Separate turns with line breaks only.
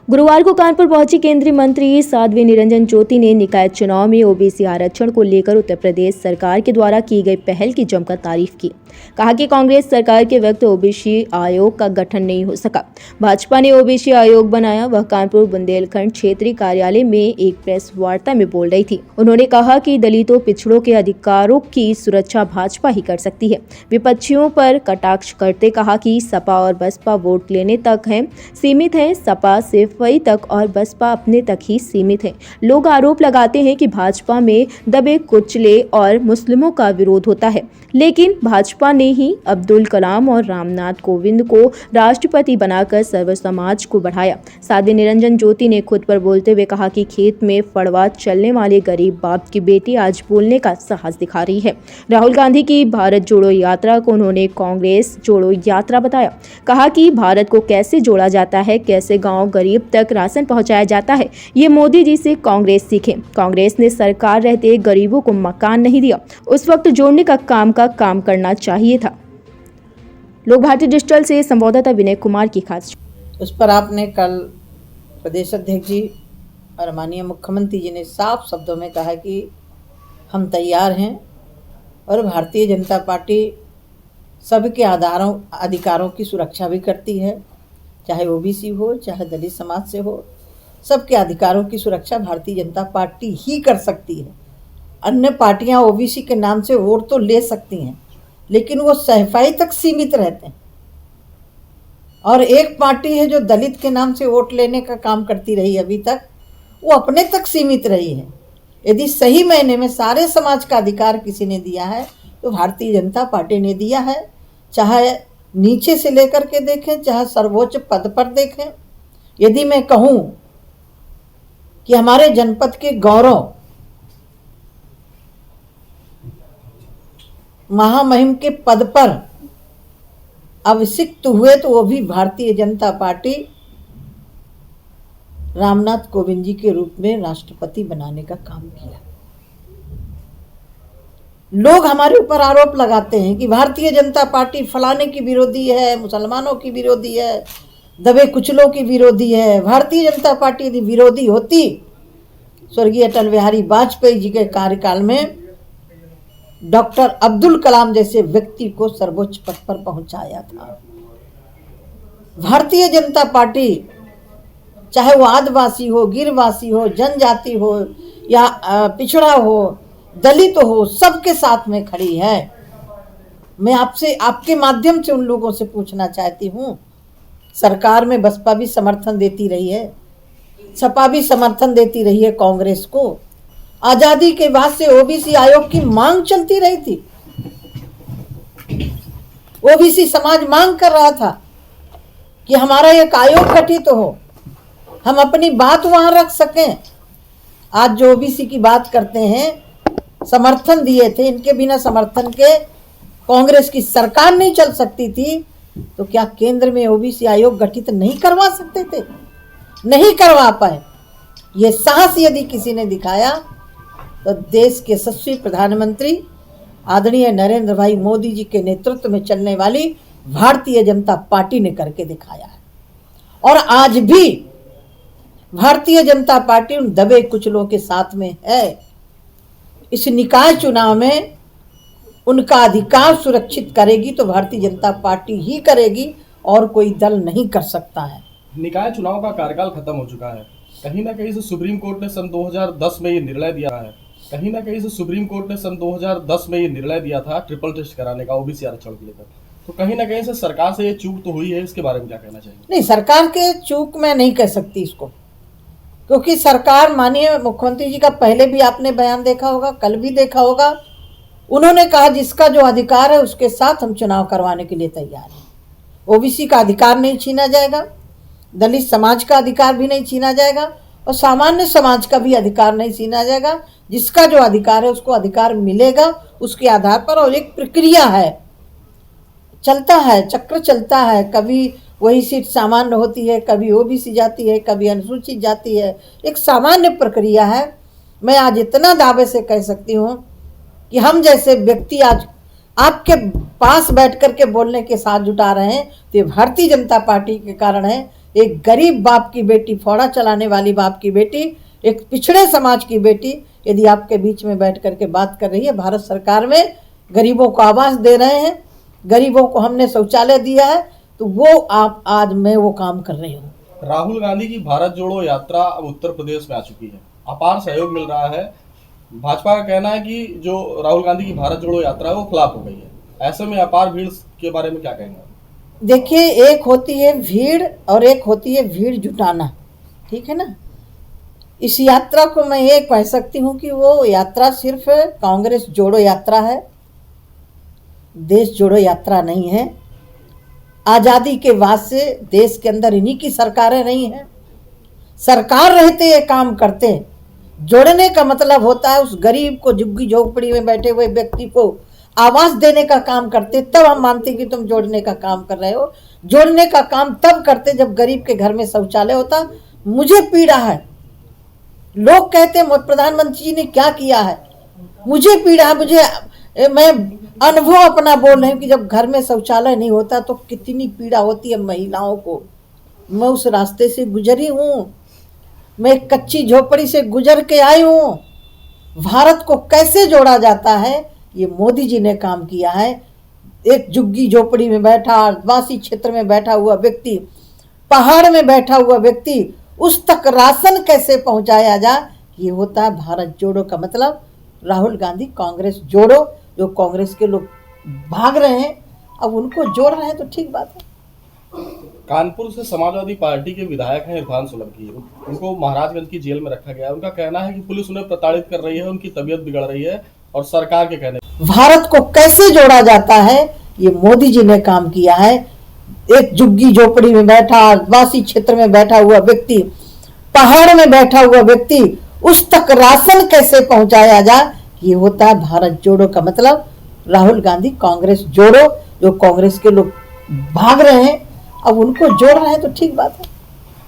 गुरुवार को कानपुर पहुंची केंद्रीय मंत्री साध्वी निरंजन ज्योति ने निकाय चुनाव में ओबीसी आरक्षण को लेकर उत्तर प्रदेश सरकार के द्वारा की गई पहल की जमकर तारीफ की। कहा कि कांग्रेस सरकार के वक्त ओबीसी आयोग का गठन नहीं हो सका, भाजपा ने ओबीसी आयोग बनाया। वह कानपुर बुंदेलखंड क्षेत्रीय कार्यालय में एक प्रेस वार्ता में बोल रही थी। उन्होंने कहा कि दलितों पिछड़ों के अधिकारों की सुरक्षा भाजपा ही कर सकती है। विपक्षियों पर कटाक्ष करते कहा कि सपा और बसपा वोट लेने तक है सीमित है, सपा सिर्फ वही तक और बसपा अपने तक ही सीमित है। लोग आरोप लगाते हैं कि भाजपा में दबे कुचले और मुस्लिमों का विरोध होता है, लेकिन भाजपा ने ही अब्दुल कलाम और रामनाथ कोविंद को राष्ट्रपति बनाकर सर्व समाज को बढ़ाया। साध्वी निरंजन ज्योति ने खुद पर बोलते हुए कहा कि खेत में फड़वा चलने वाले गरीब बाप की बेटी आज बोलने का साहस दिखा रही है। राहुल गांधी की भारत जोड़ो यात्रा को उन्होंने कांग्रेस जोड़ो यात्रा बताया। कहा कि भारत को कैसे जोड़ा जाता है, कैसे गांव गरीब तक राशन पहुंचाया जाता है, ये मोदी जी से कांग्रेस सीखे। कांग्रेस ने सरकार रहते गरीबों को मकान नहीं दिया, उस वक्त जोड़ने का काम करना चाहिए था। लोक भारती डिजिटल से संवाददाता विनय कुमार की खास।
उस पर आपने कल प्रदेश अध्यक्ष जी और माननीय मुख्यमंत्री जी ने साफ शब्दों में कहा कि हम तैयार हैं और भारतीय जनता पार्टी सबके अधिकारों की सुरक्षा भी करती है, चाहे ओबीसी हो, चाहे दलित समाज से हो। सबके अधिकारों की सुरक्षा भारतीय जनता पार्टी ही कर सकती है। अन्य पार्टियां ओबीसी के नाम से वोट तो ले सकती हैं, लेकिन वो सफाई तक सीमित रहते हैं। और एक पार्टी है जो दलित के नाम से वोट लेने का काम करती रही अभी तक, वो अपने तक सीमित रही है। यदि सही मायने में सारे समाज का अधिकार किसी ने दिया है तो भारतीय जनता पार्टी ने दिया है, चाहे नीचे से लेकर के देखें, चाहे सर्वोच्च पद पर देखें। यदि मैं कहूँ कि हमारे जनपद के गौरव महामहिम के पद पर अभिषिक्त हुए तो वो भी भारतीय जनता पार्टी रामनाथ कोविंद जी के रूप में राष्ट्रपति बनाने का काम किया। लोग हमारे ऊपर आरोप लगाते हैं कि भारतीय जनता पार्टी फलाने की विरोधी है, मुसलमानों की विरोधी है, दबे कुचलों की विरोधी है। भारतीय जनता पार्टी यदि विरोधी होती, स्वर्गीय अटल बिहारी वाजपेयी जी के कार्यकाल में डॉक्टर अब्दुल कलाम जैसे व्यक्ति को सर्वोच्च पद पर पहुंचाया था। भारतीय जनता पार्टी चाहे वो आदिवासी हो, गिरवासी हो, जनजाति हो या पिछड़ा हो, दलित हो, सबके साथ में खड़ी है। मैं आपसे आपके माध्यम से उन लोगों से पूछना चाहती हूँ, सरकार में बसपा भी समर्थन देती रही है, सपा भी समर्थन देती रही है कांग्रेस को। आजादी के बाद से ओबीसी आयोग की मांग चलती रही थी। ओबीसी समाज मांग कर रहा था कि हमारा एक आयोग गठित हो, हम अपनी बात वहां रख सकें। आज जो ओबीसी की बात करते हैं, समर्थन दिए थे, इनके बिना समर्थन के कांग्रेस की सरकार नहीं चल सकती थी, तो क्या केंद्र में ओबीसी आयोग गठित नहीं करवा सकते थे? नहीं करवा पाए। ये साहस यदि किसी ने दिखाया तो देश के यशस्वी प्रधानमंत्री आदरणीय नरेंद्र भाई मोदी जी के नेतृत्व में चलने वाली भारतीय जनता पार्टी ने करके दिखाया है। और आज भी भारतीय जनता पार्टी उन दबे कुचलों के साथ में है। इस निकाय चुनाव में उनका अधिकार सुरक्षित करेगी तो भारतीय जनता पार्टी ही करेगी, और कोई दल नहीं कर सकता है।
निकाय चुनाव का कार्यकाल खत्म हो चुका है। कहीं ना कहीं से सुप्रीम कोर्ट ने सन 2010 में ये निर्णय दिया है। कहीं ना कहीं से सुप्रीम कोर्ट ने सन 2010 में ये निर्णय दिया था ट्रिपल टेस्ट कराने का ओबीसी आरक्षण को लेकर। तो कहीं ना कहीं से सरकार से ये चूक तो हुई है, इसके बारे में क्या कहना चाहिए?
नहीं, सरकार के चूक मैं नहीं कह सकती इसको, क्योंकि सरकार, माननीय मुख्यमंत्री जी का पहले भी आपने बयान देखा होगा, कल भी देखा होगा, उन्होंने कहा जिसका जो अधिकार है उसके साथ हम चुनाव करवाने के लिए तैयार हैं। ओबीसी का अधिकार नहीं छीना जाएगा, दलित समाज का अधिकार भी नहीं छीना जाएगा, और सामान्य समाज का भी अधिकार नहीं छीना जाएगा। जिसका जो अधिकार है उसको अधिकार मिलेगा उसके आधार पर। और एक प्रक्रिया है, चलता है, चक्र चलता है। कभी वही सीट सामान्य होती है, कभी ओबीसी जाती है, कभी अनुसूचित जाती है। एक सामान्य प्रक्रिया है। मैं आज इतना दावे से कह सकती हूँ कि हम जैसे व्यक्ति आज आपके पास बैठ कर के बोलने के साथ जुटा रहे हैं तो ये भारतीय जनता पार्टी के कारण है एक गरीब बाप की बेटी, फौड़ा चलाने वाली बाप की बेटी, एक पिछड़े समाज की बेटी यदि आपके बीच में बैठ करके बात कर रही है, भारत सरकार में गरीबों को आवास दे रहे हैं, गरीबों को हमने शौचालय दिया है, तो वो आप आज मैं वो काम कर रही हूँ।
राहुल गांधी की भारत जोड़ो यात्रा अब उत्तर प्रदेश में आ चुकी है, अपार सहयोग मिल रहा है। भाजपा का कहना है कि जो राहुल गांधी की भारत जोड़ो यात्रा है वो फ्लॉप हो गई है। ऐसे में अपार भीड़ के बारे में क्या कहेंगे?
देखिए, एक होती है भीड़ और एक होती है भीड़ जुटाना, ठीक है ना। इस यात्रा को मैं ये कह सकती हूँ कि वो यात्रा सिर्फ कांग्रेस जोड़ो यात्रा है, देश जोड़ो यात्रा नहीं है। आज़ादी के बाद से देश के अंदर इन्हीं की सरकारें रही हैं, सरकार रहते ये काम करते हैं। जोड़ने का मतलब होता है उस गरीब को, झुग्गी झोपड़ी में बैठे हुए व्यक्ति को आवास देने का काम करते, तब हम मानते कि तुम जोड़ने का काम कर रहे हो। जोड़ने का काम तब करते जब गरीब के घर में शौचालय होता। मुझे पीड़ा है, लोग कहते हैं प्रधानमंत्री जी ने क्या किया है, मुझे पीड़ा है, मैं अनुभव अपना बोल रही हूँ कि जब घर में शौचालय नहीं होता तो कितनी पीड़ा होती है महिलाओं को। मैं उस रास्ते से गुजरी हूँ, मैं एक कच्ची झोपड़ी से गुजर के आई हूँ। भारत को कैसे जोड़ा जाता है ये मोदी जी ने काम किया है। एक झुग्गी झोपड़ी में बैठा, आदिवासी क्षेत्र में बैठा हुआ व्यक्ति, पहाड़ में बैठा हुआ व्यक्ति, उस तक राशन कैसे पहुंचाया जाए, ये होता है भारत जोड़ो का मतलब। राहुल गांधी कांग्रेस जोड़ो, जो कांग्रेस के लोग भाग रहे हैं अब उनको जोड़ रहे हैं तो ठीक बात है।
कानपुर से समाजवादी पार्टी के विधायक हैं इरफान सोलंकी, उनको महाराजगंज की जेल में रखा गया है। उनका कहना है कि पुलिस उन्हें प्रताड़ित कर रही है, उनकी तबीयत बिगड़ रही है और सरकार के कहने
भारत को कैसे जोड़ा जाता है ये मोदी जी ने काम किया है। एक झुग्गी झोपड़ी में बैठा, आदिवासी क्षेत्र में बैठा हुआ व्यक्ति, पहाड़ में बैठा हुआ व्यक्ति, उस तक राशन कैसे पहुंचाया जाए, ये होता है भारत जोड़ो का मतलब। राहुल गांधी कांग्रेस जोड़ो, जो कांग्रेस के लोग भाग रहे हैं अब उनको जोड़ रहे हैं तो ठीक बात है।